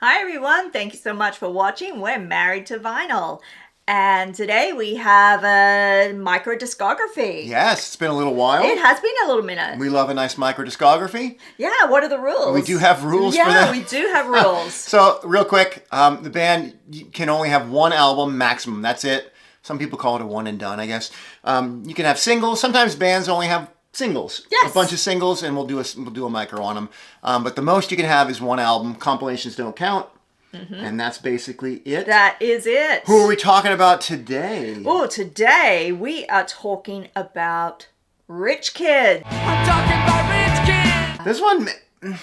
Hi everyone, thank you so much for watching. We're Married to Vinyl. And today we have a micro discography. Yes, it's been a little while. It has been a little minute. We love a nice micro discography. Yeah, what are the rules? We do have rules for Yeah, that. we do have rules. So, real quick, the band can only have one album maximum. That's it. Some people call it a one and done, I guess. You can have singles. Sometimes bands only have singles. Yes. A bunch of singles, and we'll do a micro on them. But the most you can have is one album. Compilations don't count. Mm-hmm. And that's basically it. That is it. Who are we talking about today? Oh, today we are talking about Rich Kid. I'm talking about Rich Kid. This one,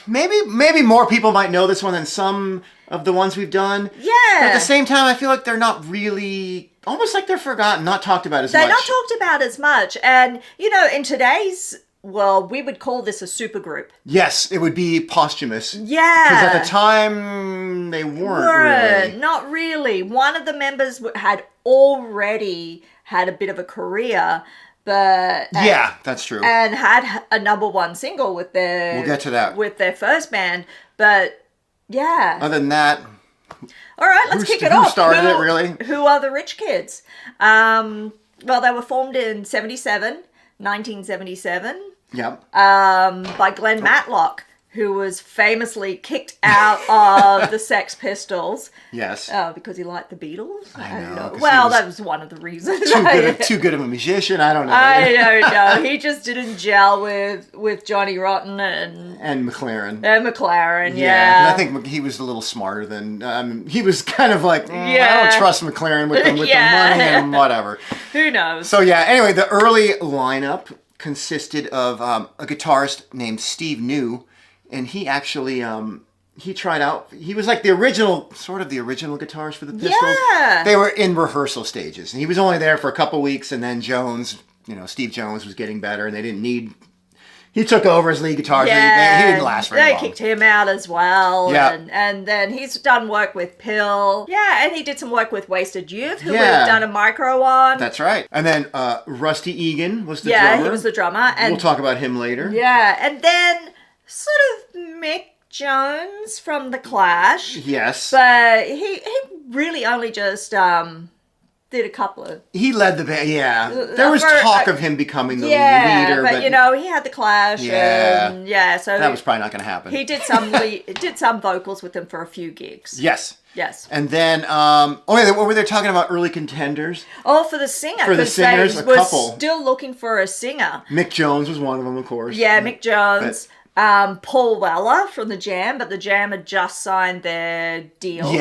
maybe more people might know this one than some of the ones we've done. Yeah. But at the same time, I feel like they're not really, almost like they're forgotten, not talked about as much. They're not talked about as much. And, you know, in today's world, we would call this a supergroup. Yes, it would be posthumous. Yeah. Because at the time, they weren't really. Not really. One of the members had already had a bit of a career, but... Yeah, that's true. And had a #1 single with their... We'll get to that. With their first band, but yeah. Other than that... All right, let's kick it off. Who started it, really? Who are the Rich Kids? Well, they were formed in 1977. Yep. By Glenn Matlock, who was famously kicked out of the Sex Pistols. Yes. Because he liked the Beatles? I know. Well, that was one of the reasons. Too good of a musician? I don't know. I don't know. He just didn't gel with Johnny Rotten and McLaren. And McLaren, Yeah. I think he was a little smarter than... he was kind of like, I don't trust McLaren with the money and whatever. Who knows? So yeah, anyway, the early lineup consisted of a guitarist named Steve New, and he actually he tried out. He was like the original guitarist for the Pistols. Yeah. They were in rehearsal stages, and he was only there for a couple weeks, and then Steve Jones was getting better, and they didn't need. He took over as lead guitarist. Yeah, he didn't last very long. They kicked him out as well. Yeah. And then he's done work with Pill. Yeah, and he did some work with Wasted Youth, who we've done a micro on. That's right. And then Rusty Egan was the drummer. Yeah, he was the drummer. And we'll talk about him later. Yeah, and then sort of Mick Jones from The Clash. Yes. But he really only just... did a couple of... He led the band, yeah. There was talk of him becoming the leader. But he had the Clash. Yeah. So that was probably not going to happen. He did some vocals with them for a few gigs. Yes. And then, what were they talking about? Early contenders? Oh, for the singer. For the singers, a couple. Still looking for a singer. Mick Jones was one of them, of course. Yeah, Mick Jones. Paul Weller from the Jam, but the Jam had just signed their deal. So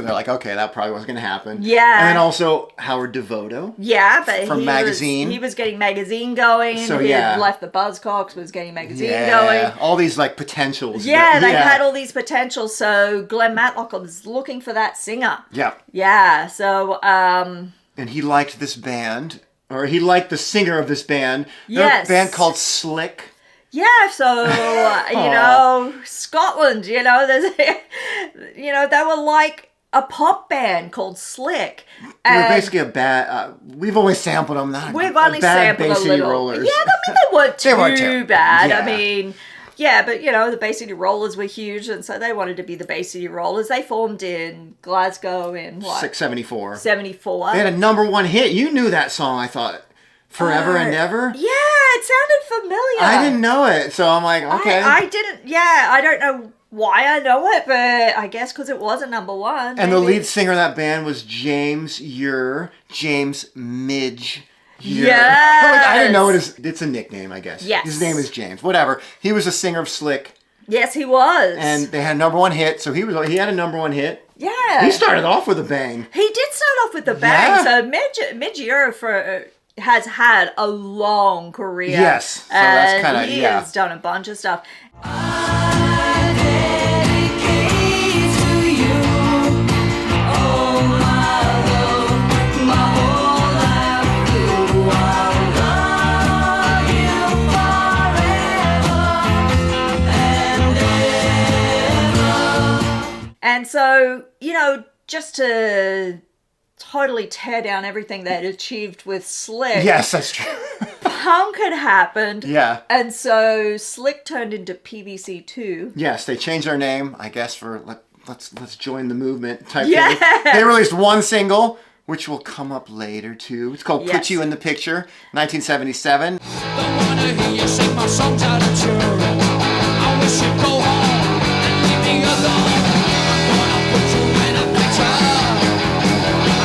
they're like, okay, that probably wasn't going to happen. Yeah. And then also Howard Devoto. Yeah, but from Magazine. He was getting Magazine going. So he had left the Buzzcocks, was getting Magazine going. All these like potentials. Yeah, they had all these potentials. So Glenn Matlock was looking for that singer. Yeah. Yeah. So. And he liked this band, or he liked the singer of this band. Yes. A band called Slick. Yeah, so, Scotland, there's, they were like a pop band called Slick. They were basically a bad, we've only sampled them. We've only sampled Bay a City little. Rollers. Yeah, they weren't too bad. Yeah. But, the Bay City Rollers were huge, and so they wanted to be the Bay City Rollers. They formed in Glasgow in, 674. 74. They had a #1 hit. You knew that song, I thought. Forever and Ever? Yeah, it sounded familiar. I didn't know it, so I'm like, okay. I didn't, I don't know why I know it, but I guess because it was a #1. And the lead singer of that band was James Midge. Yes. I didn't know it's a nickname, I guess. Yes. His name is James. Whatever. He was a singer of Slick. Yes, he was. And they had a #1 hit, so he had a #1 hit. Yeah. He started off with a bang. He did start off with a bang. Yeah. So Midge has had a long career. Yes. So that's kind of, he has done a bunch of stuff. And so, just to totally tear down everything they'd achieved with Slick. Yes, that's true. Punk had happened. Yeah. And so Slick turned into PVC2. Yes, they changed their name, I guess, for let's join the movement type Yes. thing. They released one single, which will come up later too. It's called Yes. "Put You in the Picture," 1977. Don't wanna hear you sing my songs out of tune. I wish you'd go home and leave me alone. I'm gonna put you in a picture.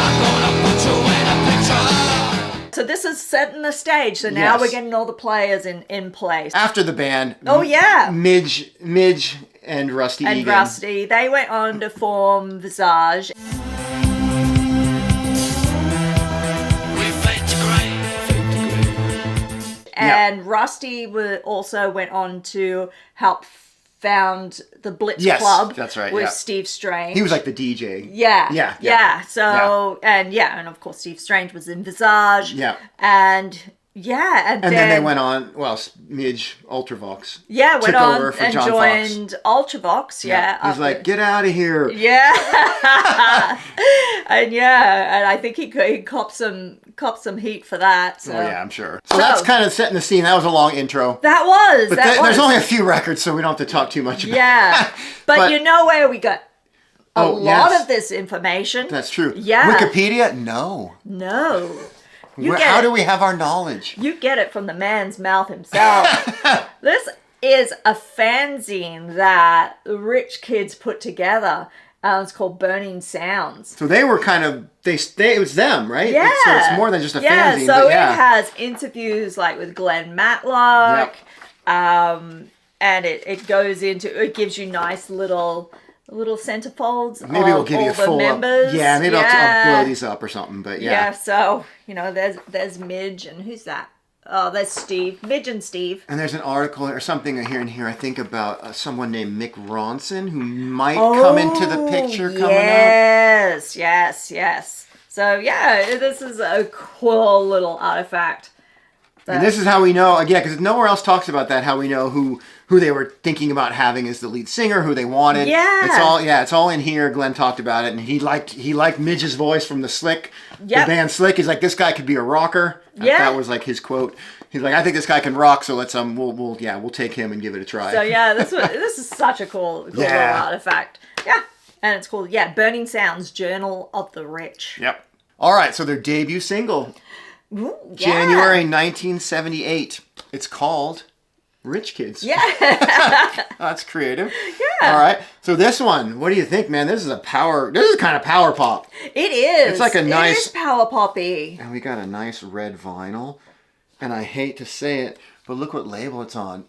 I'm gonna put you in a picture. So this is setting the stage. So now Yes. we're getting all the players in place. After the band, Oh, yeah. Midge and Rusty And Egan. Rusty, they went on to form Visage. We fade to grey. And Rusty also went on to help found the Blitz Yes, Club. that's right, With yeah. Steve Strange. He was like the DJ. Yeah. So, and of course, Steve Strange was in Visage. Yeah. And And then they went on, well, Midge, Ultravox. Yeah, took went on over for and John joined Ultravox. Yeah. He's like, get out of here. Yeah. and I think he copped some heat for that. So. Oh, yeah, I'm sure. So that's kind of setting the scene. That was a long intro. That was. But there's only a few records, so we don't have to talk too much about it. Yeah. But you know where we got a lot yes. of this information? That's true. Yeah. Wikipedia? No. No. How do we have our knowledge? You get it from the man's mouth himself. This is a fanzine that rich kids put together. It's called Burning Sounds. So they were kind of, it was them, right? Yeah. So it's more than just a yeah, fanzine. So but yeah. it has interviews like with Glenn Matlock. Yep. And it goes into, it gives you nice little centerfolds Maybe of we'll give all you a the full members. up. Yeah, maybe I'll blow these up or something, but yeah. Yeah, so, there's Midge and who's that? Oh, there's Steve. Midge and Steve. And there's an article or something here, I think, about someone named Mick Ronson who might come into the picture coming up. Yes. So, yeah, this is a cool little artifact. And this is how we know, again, because nowhere else talks about that, how we know who they were thinking about having as the lead singer, who they wanted. Yeah. It's all in here. Glenn talked about it, and he liked Midge's voice from the Slick, Yep. the band Slick. He's like, this guy could be a rocker. Yeah. That was like his quote. He's like, I think this guy can rock, so let's we'll take him and give it a try. So, yeah, this is such a cool little artifact. Yeah. And it's called, Burning Sounds, Journal of the Rich. Yep. All right, so their debut single, Ooh, yeah. January 1978. It's called Rich Kids. Yeah. That's creative. Yeah. All right. So this one, what do you think, man? This is kind of power pop. It is. It's like a nice- It is power poppy. And we got a nice red vinyl. And I hate to say it, but look what label it's on.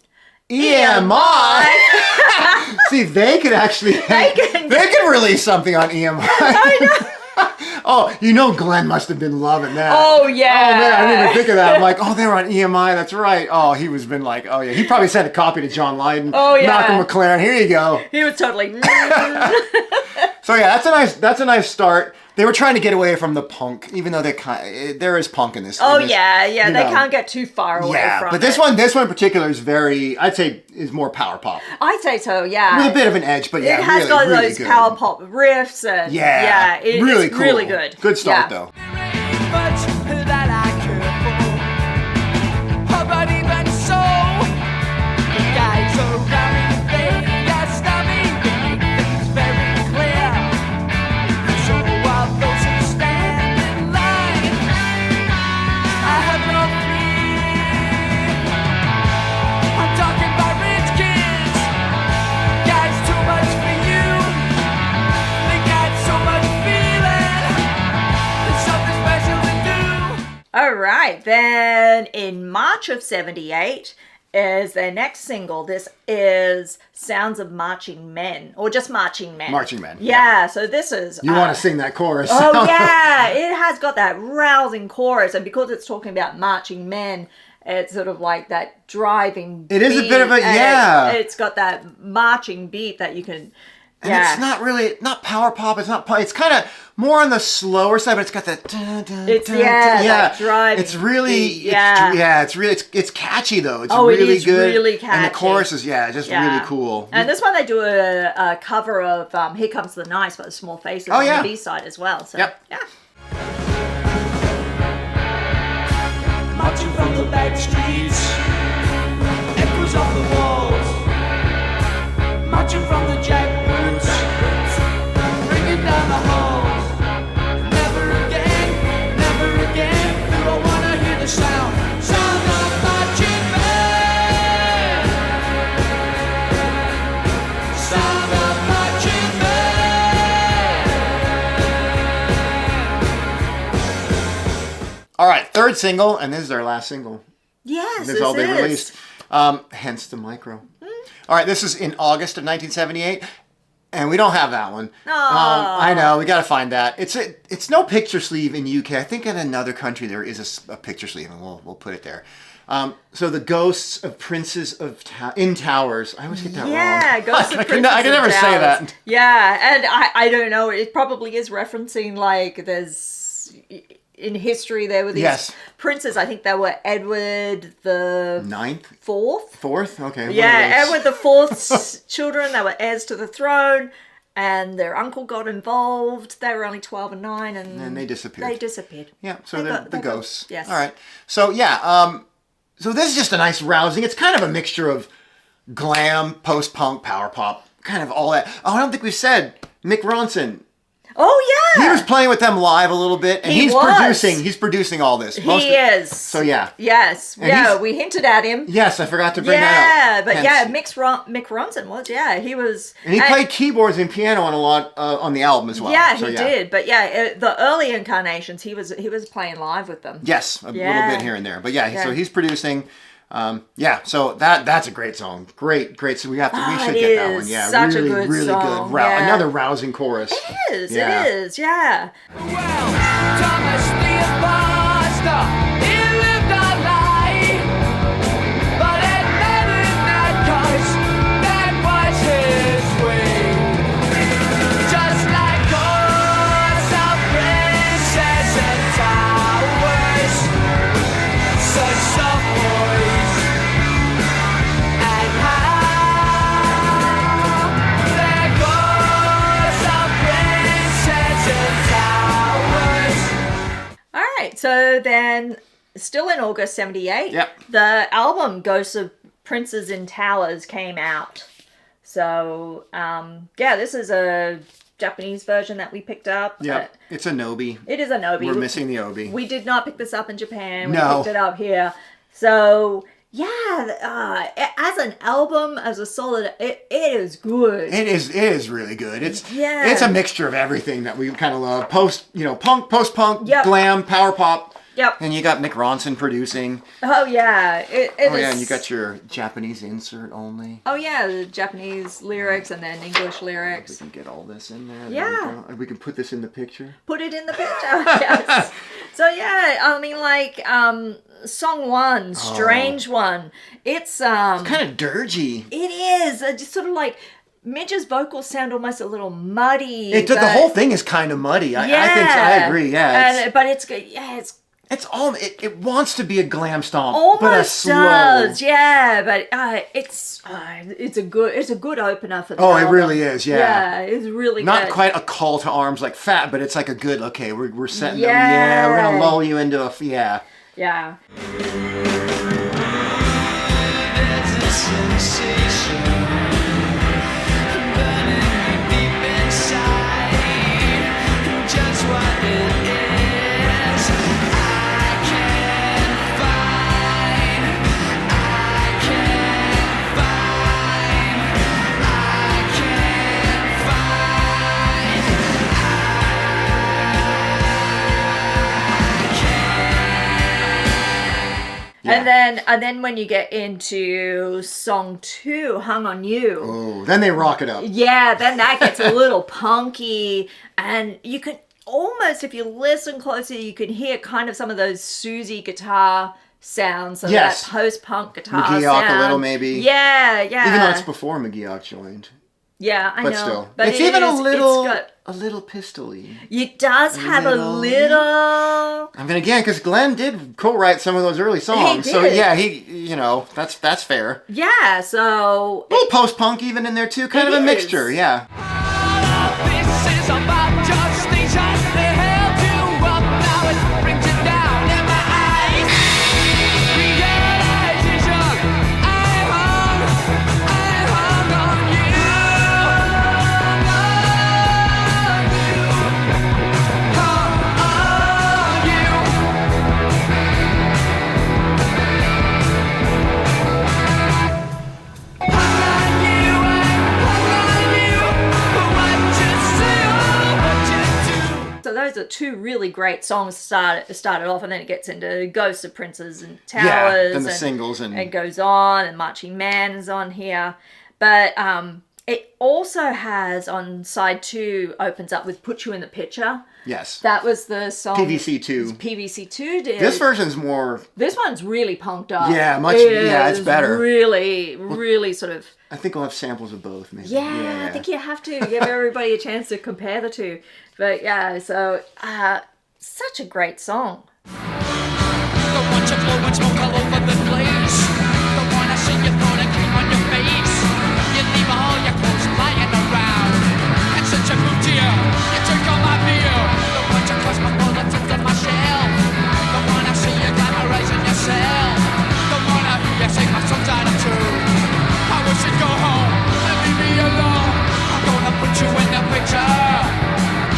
EMI. See, they could actually they could release something on EMI. I know. Oh, Glenn must have been loving that. Oh, yeah. Oh man, I didn't even think of that. I'm like, oh, they were on EMI. That's right. Oh, he was been like, oh yeah. He probably sent a copy to John Lydon. Oh, yeah. Malcolm McLaren. Here you go. He was totally. So yeah, that's a nice start. They were trying to get away from the punk, even though there is punk in this. Oh, in this, yeah. you They know. can't get too far away from But this it. one in particular is I'd say is more power pop. I'd say so, yeah. With a bit of an edge, but yeah, it has really, got really those good. power pop riffs and it's really cool. really good. Good start Yeah. though. Much that I care for. But even so, the guys around me, they just stop me, they make things very clear. So while those who stand in line, I have no fear. I'm talking about rich kids, guys, too much for you. They got so much feeling. There's something special to do. All right. Then in March of 78 is their next single. This is Sounds of Marching Men, or just Marching Men. Marching Men, Yeah. So this is. You want to sing that chorus? Oh, yeah. It has got that rousing chorus. And because it's talking about marching men, it's sort of like that driving It is a beat, bit of a- and yeah. It's got that marching beat that you can. And it's not power pop. It's not. It's kind of more on the slower side, but it's got that. It's that driving It's really. beat, yeah. It's really. It's catchy though. It's Oh, it really is good. really And the catchy. chorus is just really cool. And this one they do a cover of Here Comes the Nice by the Small Faces Oh, on yeah. the B-side as well. So, Yep. yeah. Marching from the back streets, echoes of the walls. Marching from the jackboots, third single, and this is our last single. Yes, This is all they released. Hence the Micro. All right, this is in August of 1978, and we don't have that one. I know, we got to find that. It's no picture sleeve in UK. I think in another country there is a picture sleeve, and we'll put it there. So the Ghosts of Princes in Towers. I always get that wrong. Yeah, Ghosts of Princes I can never say that. Yeah, and I don't know. It probably is referencing like there's in history there were these princes. I think they were Edward the Fourth. Okay. Yeah, Edward the Fourth's children. They were heirs to the throne. And their uncle got involved. They were only 12 and 9, and they disappeared. Yeah, so they're the ghosts. Yes. All right. So yeah, so this is just a nice rousing. It's kind of a mixture of glam, post-punk, power pop, kind of all that. Oh, I don't think we said Mick Ronson. Oh yeah. He was playing with them live a little bit, and he's producing all this. He is. So yeah. Yes. And we hinted at him. Yes, I forgot to bring that up. Yeah, but Mick Ronson was. Yeah, he was. And he played keyboards and piano on a lot on the album as well. Yeah, he did. But the early incarnations, he was playing live with them. Yes, a little bit here and there. But so he's producing. So that's a great song. Great. So we should get that one. Yeah, such really, a good really song. good. Another rousing chorus. It is. Yeah. Well, Thomas the Imposter, he lived a lie, but admitted that 'cause that was his way. Just like ghosts of princes and towers, such soft boys, and how they're ghosts of princes and towers. All right. So then, still in August '78, the album "Ghosts of Princes in Towers" came out. So this is a Japanese version that we picked up. Yeah, it's a Nobi. It is a Nobi. We're missing the Obi. We did not pick this up in Japan. We No. picked it up here. So as an album, as a solid, it is good. It is really good. It's a mixture of everything that we kind of love. Punk, post-punk, glam, power pop. Yep. And you got Mick Ronson producing. Oh yeah, it is. Yeah, and you got your Japanese insert only. Oh yeah, the Japanese lyrics and then English lyrics. We can get all this in there. Yeah. We can put this in the picture. Put it in the picture. Yes. So yeah, I mean song 1, Strange One. It's kind of dirgy. It is. Just sort of like Midge's vocals sound almost a little muddy. The whole thing is kind of muddy. I agree. Yeah. But it's good. Yeah, it wants to be a glam stomp, almost but a slow. does. Yeah, but it's a good opener for the album. It really is. Yeah. Yeah, it's really not good. quite a call to arms like Fat, but it's like a good. Okay, we're setting. Yeah. We're gonna lull you into a Yeah. There's a sensation burning deep inside, just what it is. I can't find. And then when you get into song 2, Hung on You. Oh, then they rock it up. Yeah, then that gets a little punky, and you can almost, if you listen closely, you can hear kind of some of those Susie guitar sounds, so that post-punk guitar McGeoch sound. a little maybe. Yeah. Even though it's before McGeoch joined. Yeah, I know. But still. But it's even a little it's pistol-y. It does have a little... I mean, again, because Glenn did co-write some of those early songs. He did. So yeah, that's fair. Yeah, so... A little post-punk even in there too. Kind of a mixture, yeah. This is about justice. They held you up, now it brings you down in my eyes. Realization, I hung on you. those are two really great songs started off, and then it gets into Ghosts of Princes and Towers. Then the singles and it goes on, and Marching Man is on here. But it also has on side 2 opens up with Put You in the Picture. Yes. That was the song. PVC2. PVC2 did. This version's more... This one's really punked up. Yeah, it's better. Really sort of... I think we'll have samples of both, maybe. Yeah, I think you have to give everybody a chance to compare the two. But yeah, so such a great song. Don't want you blowing smoke all over the place. Don't wanna see you throwing cream on your face. You leave all your clothes lying around. And since you moved here, you took all my beer. Don't want you cause my bullets into my shell. Don't wanna see you glamorizing yourself. Don't wanna hear you sing my songs out of tune. I wish you'd go home and leave me alone. I'm gonna put you in the picture.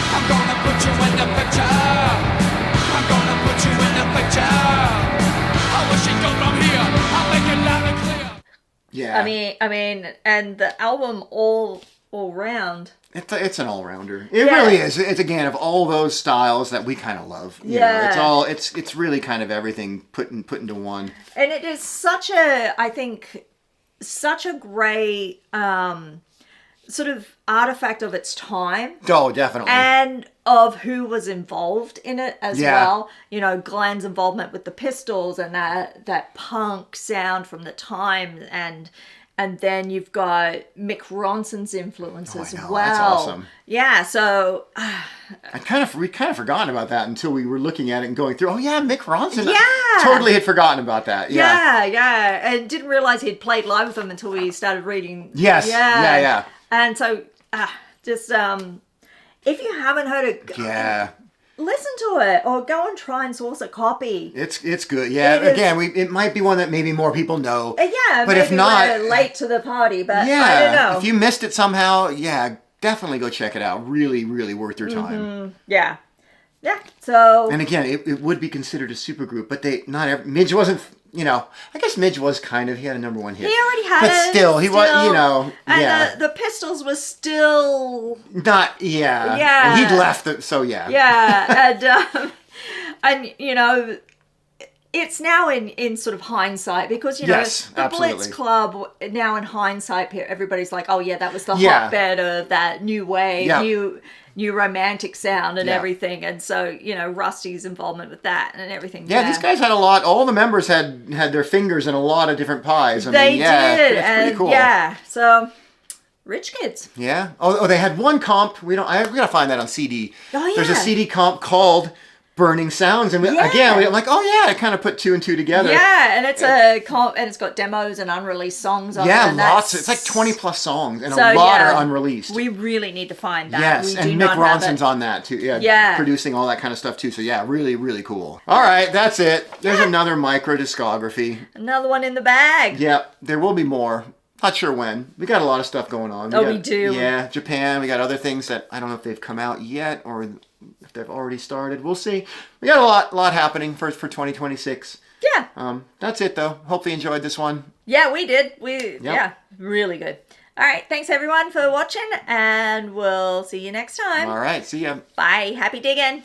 I'm gonna put you in the picture. I'm gonna put you in the picture. I wish you'd go from here. I'll make it loud and clear. Yeah. I mean, and the album all round. It's an all-rounder. It really is. It's, again, of all those styles that we kind of love. You know, it's really kind of everything put into one. And it is such a great sort of artifact of its time. Oh, definitely. And of who was involved in it as well. You know, Glenn's involvement with the Pistols and that punk sound from the time, and then you've got Mick Ronson's influence as well. That's awesome. Yeah, so we kind of forgotten about that until we were looking at it and going through. Oh yeah, Mick Ronson. Yeah, totally had forgotten about that. Yeah, and didn't realize he'd played live with them until we started reading. Yes. Yeah. And so, just if you haven't heard it, listen to it or go and try and source a copy. It's good. Yeah. It might be one that maybe more people know. Yeah, but maybe if not, we're late to the party. But I don't know. If you missed it somehow, definitely go check it out. Really, really worth your time. Mm-hmm. Yeah. So. And again, it would be considered a supergroup, but Midge wasn't. You know, I guess Midge was kind of. He had a number 1 hit. He already had it. But still, he was. You know. And the Pistols was still. Not. Yeah. Yeah. And he'd left. So yeah. Yeah, and you know, it's now in sort of hindsight because you know the Blitz Club now in hindsight everybody's like, oh yeah, that was the hotbed of that new wave, new romantic sound and everything, and so you know Rusty's involvement with that and everything. Yeah, these guys had a lot. All the members had their fingers in a lot of different pies. They did, it's pretty cool. Yeah, so. Rich kids. Yeah. Oh, they had one comp. We gotta find that on CD. Oh yeah. There's a CD comp called Burning Sounds, and we're like, oh yeah, I kind of put 2 and 2 together. Yeah, and it's a comp, and it's got demos and unreleased songs on it. Yeah, lots. It's like 20+ songs, and a lot are unreleased. We really need to find that. Yes, and Mick Ronson's on that too. Yeah, producing all that kind of stuff too. So yeah, really, really cool. All right, that's it. There's another Micro Discography. Another one in the bag. Yep, there will be more. Not sure when. We got a lot of stuff going on. We do. Yeah, Japan. We got other things that I don't know if they've come out yet or if they've already started. We'll see. We got a lot happening for 2026. Yeah. That's it though. Hopefully you enjoyed this one. Yeah, we did. Yeah, really good. All right, thanks everyone for watching, and we'll see you next time. All right, see ya. Bye. Happy digging.